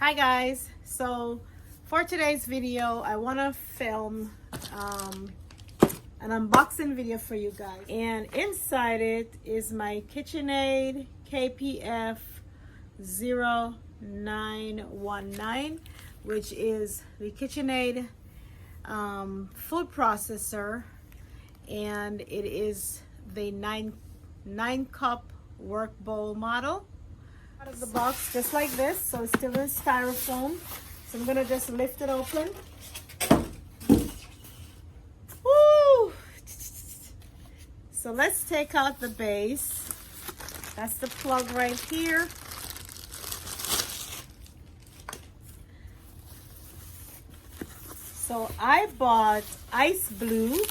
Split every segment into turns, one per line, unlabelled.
Hi guys, so for today's video I want to film an unboxing video for you guys, and inside it is my KitchenAid KPF0919, which is the KitchenAid food processor, and it is the 9 cup work bowl model. Out of the box just like this, so it's still in styrofoam, so I'm gonna just lift it open. Woo! So let's take out the base. That's the plug right here. So I bought ice blue,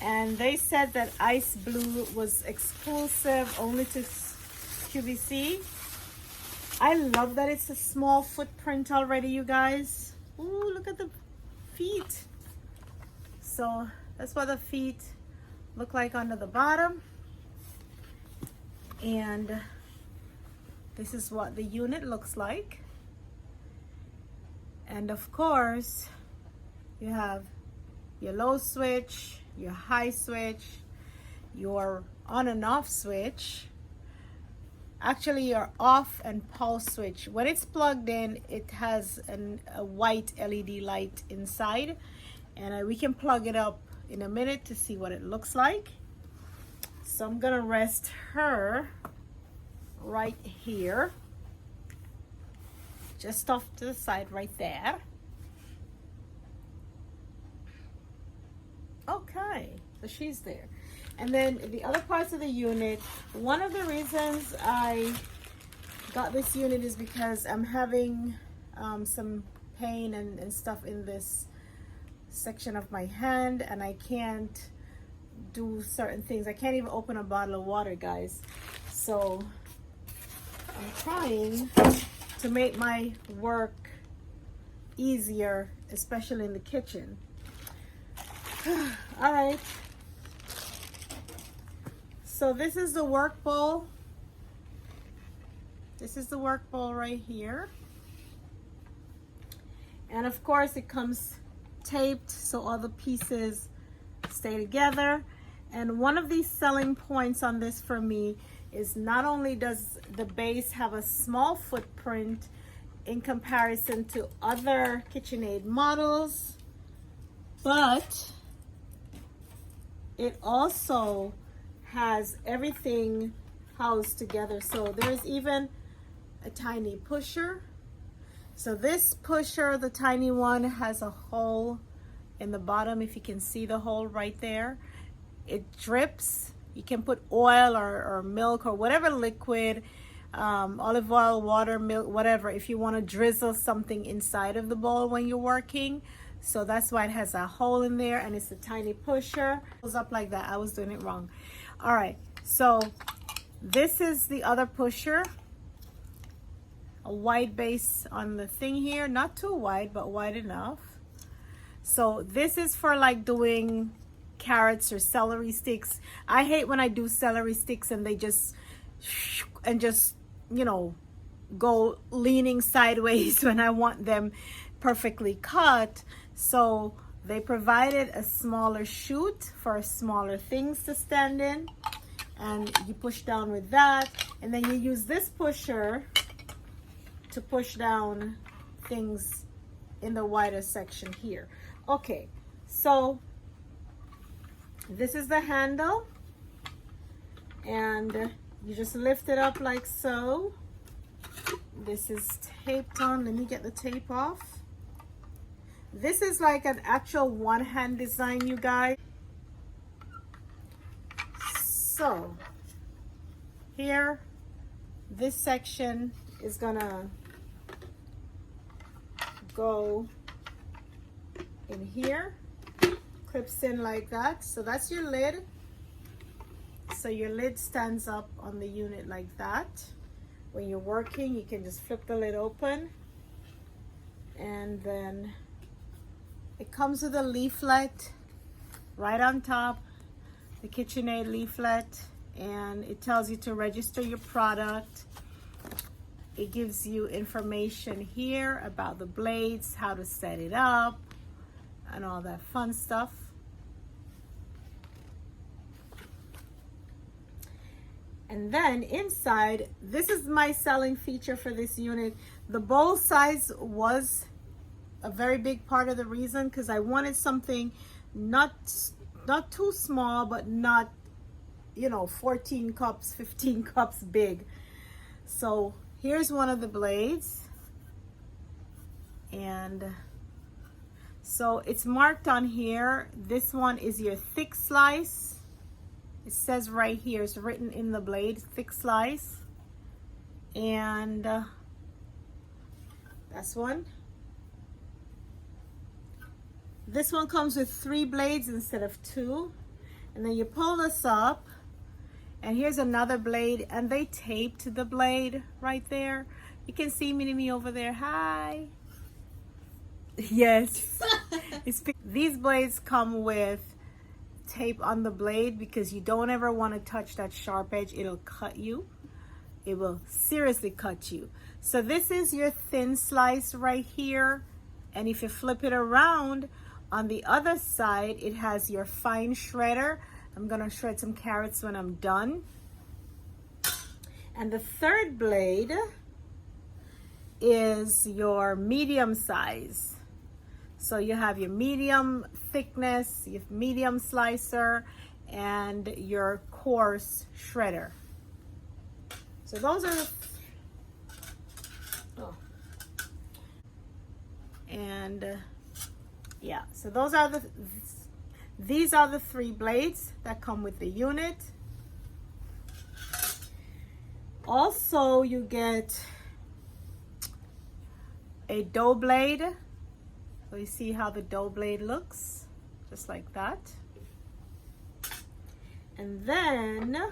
and they said that ice blue was exclusive only to QVC. I love that it's a small footprint already, you guys. Ooh, look at the feet. So that's what the feet look like under the bottom. And this is what the unit looks like. And of course, you have your low switch, your high switch, your on and off switch. Actually, your off and pulse switch. When it's plugged in, it has a white LED light inside, and we can plug it up in a minute to see what it looks like. So I'm gonna rest her right here, just off to the side right there. Okay, so she's there. And then the other parts of the unit, one of the reasons I got this unit is because I'm having some pain and stuff in this section of my hand, and I can't do certain things. I can't even open a bottle of water, guys. So I'm trying to make my work easier, especially in the kitchen. All right. So this is the work bowl. This is the work bowl right here. And of course it comes taped so all the pieces stay together. And one of the selling points on this for me is not only does the base have a small footprint in comparison to other KitchenAid models, but it also has everything housed together. So there's even a tiny pusher. So this pusher, the tiny one, has a hole in the bottom, if you can see the hole right there. It drips. You can put oil or milk or whatever liquid, olive oil, water, milk, whatever, if you want to drizzle something inside of the bowl when you're working. So that's why it has a hole in there, and it's a tiny pusher. It goes up like that. I was doing it wrong. All right, so this is the other pusher. A wide base on the thing here, not too wide, but wide enough. So this is for like doing carrots or celery sticks. I hate when I do celery sticks and they just you know, go leaning sideways when I want them perfectly cut. So they provided a smaller chute for smaller things to stand in, and you push down with that, and then you use this pusher to push down things in the wider section here. Okay, so this is the handle, and you just lift it up like so. This is taped on. Let me get the tape off. This is like an actual one-hand design, you guys. So here, this section is gonna go in here, clips in like that. So that's your lid. So your lid stands up on the unit like that. When you're working, you can just flip the lid open, and then it comes with a leaflet right on top, the KitchenAid leaflet, and it tells you to register your product. it gives you information here about the blades, how to set it up, and all that fun stuff. And then inside, this is my selling feature for this unit. The bowl size was a very big part of the reason, because I wanted something not too small, but not, you know, 14 cups, 15 cups big. So here's one of the blades. And so it's marked on here. This one is your thick slice. It says right here, it's written in the blade, thick slice. And that's one. This one comes with 3 blades instead of 2. And then you pull this up, and here's another blade, and they taped the blade right there. You can see me over there. Hi. Yes. These blades come with tape on the blade because you don't ever want to touch that sharp edge. It'll cut you. It will seriously cut you. So this is your thin slice right here. And if you flip it around, on the other side, it has your fine shredder. I'm gonna shred some carrots when I'm done. And the third blade is your medium size. So you have your medium thickness, your medium slicer, and your coarse shredder. So those are the, yeah, so these are the 3 blades that come with the unit. Also, you get a dough blade. So you see how the dough blade looks, just like that. And then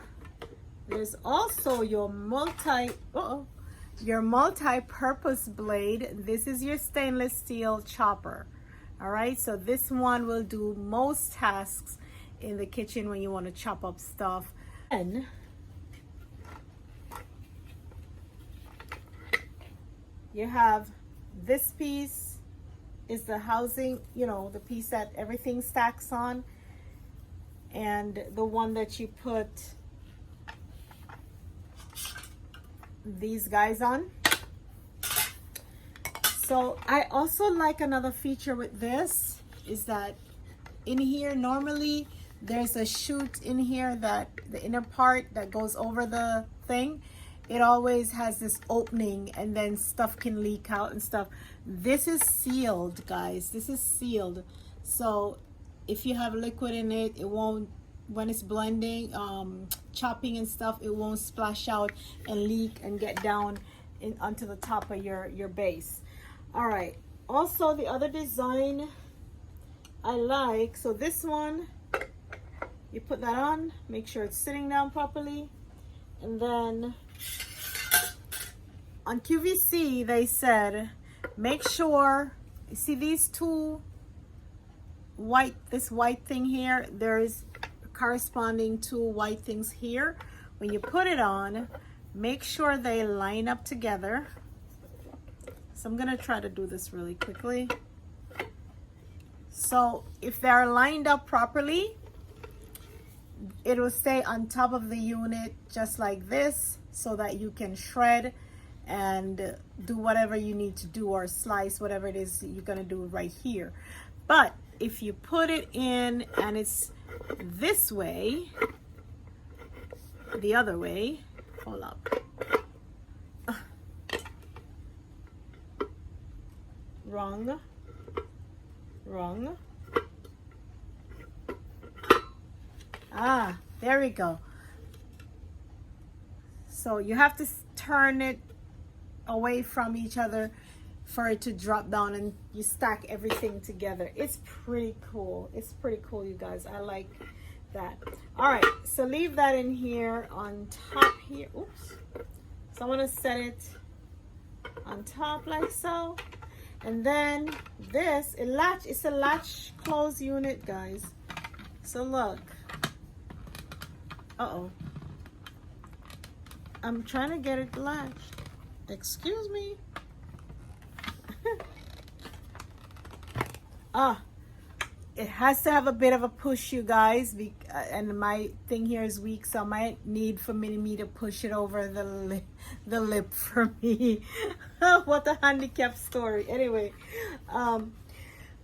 there's also your multi-purpose blade. This is your stainless steel chopper. All right, so this one will do most tasks in the kitchen when you want to chop up stuff. And you have this piece is the housing, you know, the piece that everything stacks on, and the one that you put these guys on. So I also like another feature with this is that in here normally there's a chute in here, that the inner part that goes over the thing, it always has this opening and then stuff can leak out and stuff. This is sealed, guys. This is sealed, so if you have liquid in it, it won't, when it's blending, chopping and stuff, it won't splash out and leak and get down onto the top of your base. All right, also the other design I like, so this one, you put that on, make sure it's sitting down properly, and then on QVC they said make sure, you see these two white, this white thing here, there's corresponding 2 white things here. When you put it on, make sure they line up together. So I'm gonna try to do this really quickly. So if they're lined up properly, it will stay on top of the unit just like this, so that you can shred and do whatever you need to do, or slice whatever it is you're gonna do right here. But if you put it in and it's this way, the other way, hold up. Wrong. Ah, there we go. So you have to turn it away from each other for it to drop down, and you stack everything together. It's pretty cool. It's pretty cool, you guys. I like that. All right, so leave that in here on top here. Oops. So I want to set it on top like so. And then this, it's a latch close unit, guys. So look. Uh-oh. I'm trying to get it latched. Excuse me. Ah, it has to have a bit of a push, you guys, and my thing here is weak, so I might need for me to push it over the lip for me. What a handicapped story. Anyway,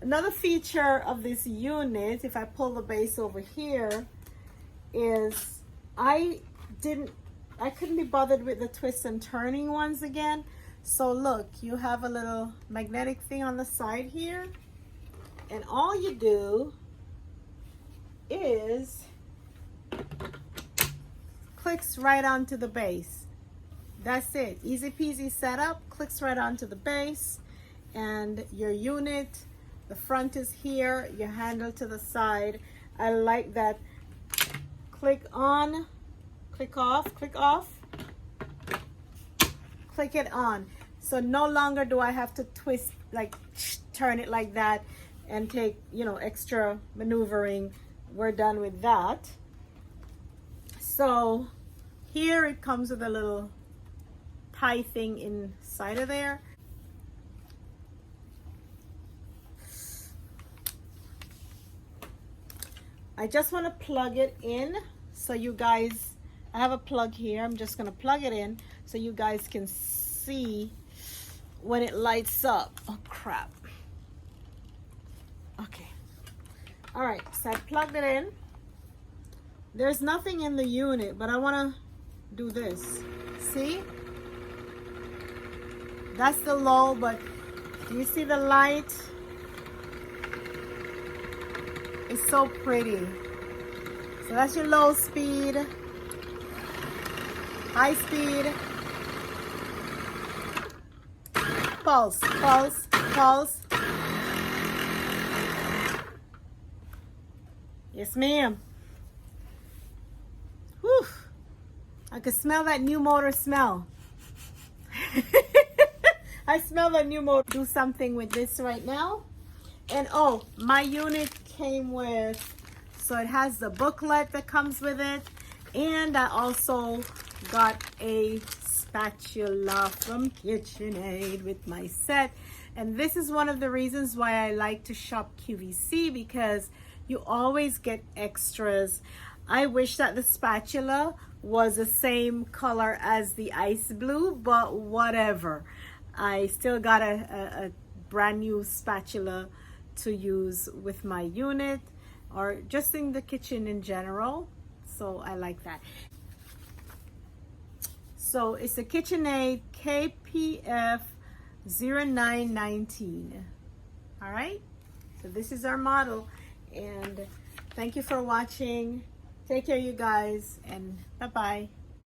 another feature of this unit, if I pull the base over here, is I couldn't be bothered with the twist and turning ones again. So look, you have a little magnetic thing on the side here, and all you do is clicks right onto the base. That's it. Easy peasy setup. Clicks right onto the base, and your unit, the front is here, your handle to the side. I like that. Click on, click off, click off, click it on. So no longer do I have to twist, like turn it like that and take, you know, extra maneuvering. We're done with that. So here it comes with a little tie thing inside of there. I just want to plug it in so you guys, I have a plug here. I'm just going to plug it in so you guys can see when it lights up. Oh crap. Okay. All right, so I plugged it in. There's nothing in the unit, but I want to do this. See? That's the low, but do you see the light? It's so pretty. So that's your low speed, high speed, pulse, pulse, pulse. Yes, ma'am. Whew. I could smell that new motor smell. I smell that new motor. Do something with this right now. And oh, my unit came with, so it has the booklet that comes with it, and I also got a spatula from KitchenAid with my set. And this is one of the reasons why I like to shop QVC, because you always get extras. I wish that the spatula was the same color as the ice blue, but whatever. I still got a brand new spatula to use with my unit, or just in the kitchen in general. So I like that. So it's a KitchenAid KPF0919. All right, so this is our model, and thank you for watching. Take care, you guys, and bye-bye.